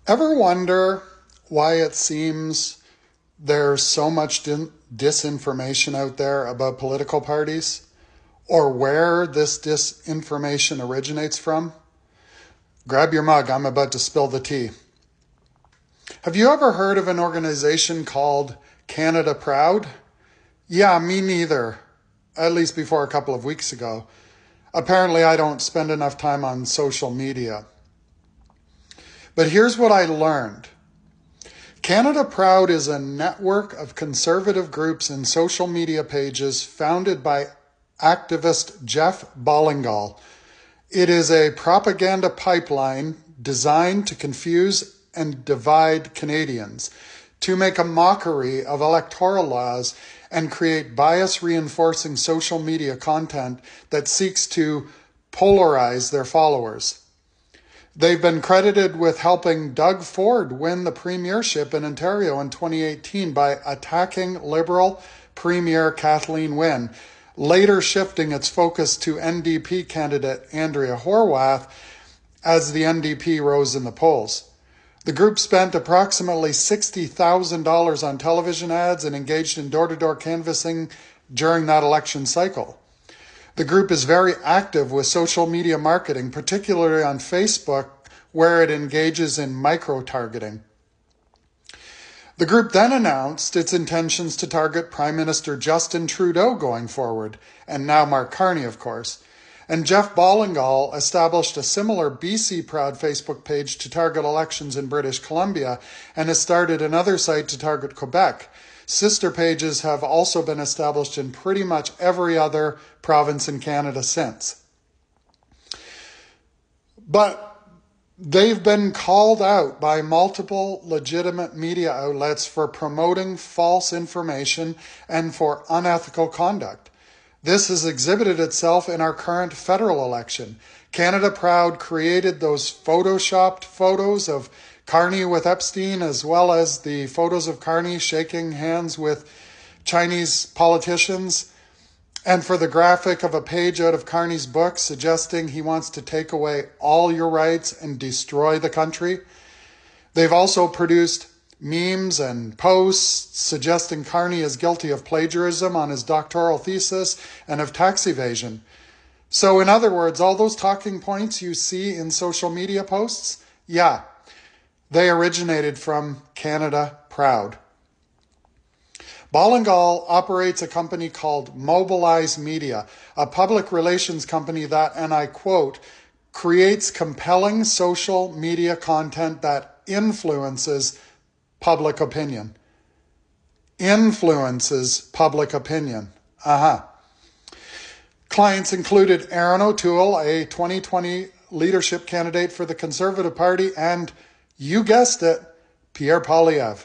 Ever wonder why it seems there's so much disinformation out there about political parties, or where this disinformation originates from? Grab your mug, I'm about to spill the tea. Have you ever heard of an organization called Canada Proud? Yeah, me neither, at least before a couple of weeks ago. Apparently, I don't spend enough time on social media. But here's what I learned. Canada Proud is a network of conservative groups and social media pages founded by activist Jeff Ballingall. It is a propaganda pipeline designed to confuse and divide Canadians, to make a mockery of electoral laws and create bias-reinforcing social media content that seeks to polarize their followers. They've been credited with helping Doug Ford win the premiership in Ontario in 2018 by attacking Liberal Premier Kathleen Wynne, later shifting its focus to NDP candidate Andrea Horwath as the NDP rose in the polls. The group spent approximately $60,000 on television ads and engaged in door-to-door canvassing during that election cycle. The group is very active with social media marketing, particularly on Facebook, where it engages in micro-targeting. The group then announced its intentions to target Prime Minister Justin Trudeau going forward, and now Mark Carney, of course. And Jeff Ballingall established a similar BC Proud Facebook page to target elections in British Columbia and has started another site to target Quebec. Sister pages have also been established in pretty much every other province in Canada since. But they've been called out by multiple legitimate media outlets for promoting false information and for unethical conduct. This has exhibited itself in our current federal election. Canada Proud created those photoshopped photos of Carney with Epstein, as well as the photos of Carney shaking hands with Chinese politicians, and for the graphic of a page out of Carney's book suggesting he wants to take away all your rights and destroy the country. They've also produced memes and posts suggesting Carney is guilty of plagiarism on his doctoral thesis and of tax evasion. So in other words, all those talking points you see in social media posts, yeah, they originated from Canada Proud. Ballingall operates a company called Mobilize Media, a public relations company that, and I quote, creates compelling social media content that influences public opinion. Influences public opinion. Clients included Aaron O'Toole, a 2020 leadership candidate for the Conservative Party, and, you guessed it, Pierre Poilievre.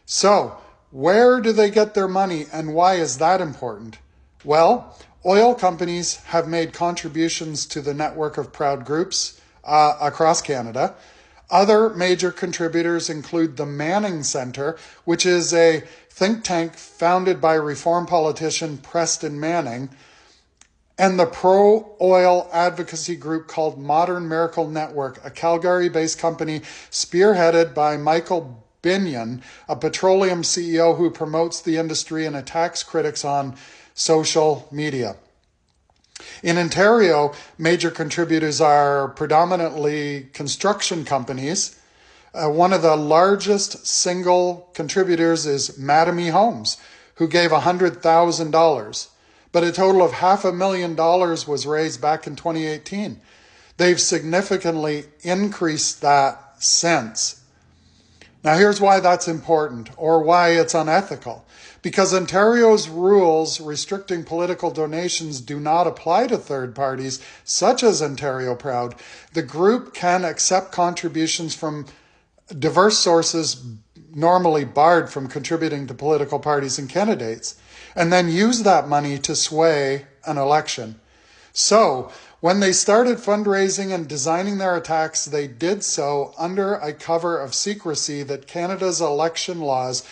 So, where do they get their money and why is that important? Well, oil companies have made contributions to the network of Proud groups across Canada. Other major contributors include the Manning Centre, which is a think tank founded by Reform politician Preston Manning, and the pro-oil advocacy group called Modern Miracle Network, a Calgary-based company spearheaded by Michael Binion, a petroleum CEO who promotes the industry and attacks critics on social media. In Ontario, major contributors are predominantly construction companies. One of the largest single contributors is Mattamy Homes, who gave $100,000. But a total of $500,000 was raised back in 2018. They've significantly increased that since. Now here's why that's important, or why it's unethical. Because Ontario's rules restricting political donations do not apply to third parties, such as Ontario Proud, the group can accept contributions from diverse sources normally barred from contributing to political parties and candidates, and then use that money to sway an election. So, when they started fundraising and designing their attacks, they did so under a cover of secrecy that Canada's election laws,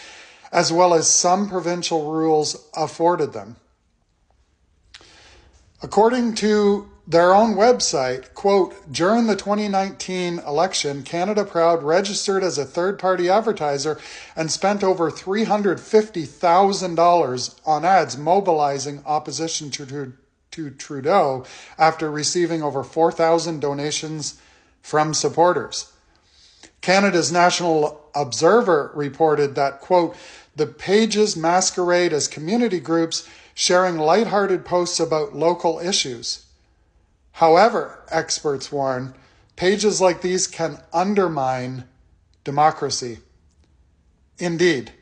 as well as some provincial rules, afforded them. According to their own website, quote, during the 2019 election, Canada Proud registered as a third-party advertiser and spent over $350,000 on ads mobilizing opposition to Trudeau after receiving over 4,000 donations from supporters. Canada's National Observer reported that, quote, the pages masquerade as community groups sharing lighthearted posts about local issues. However, experts warn, pages like these can undermine democracy. Indeed,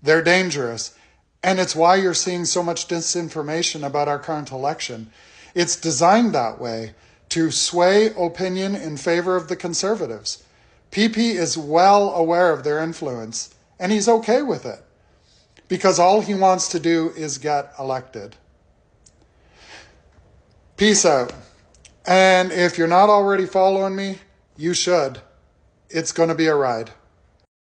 they're dangerous, and it's why you're seeing so much disinformation about our current election. It's designed that way to sway opinion in favor of the Conservatives. PP is well aware of their influence, and he's okay with it, because all he wants to do is get elected. Peace out. And if you're not already following me, you should. It's going to be a ride.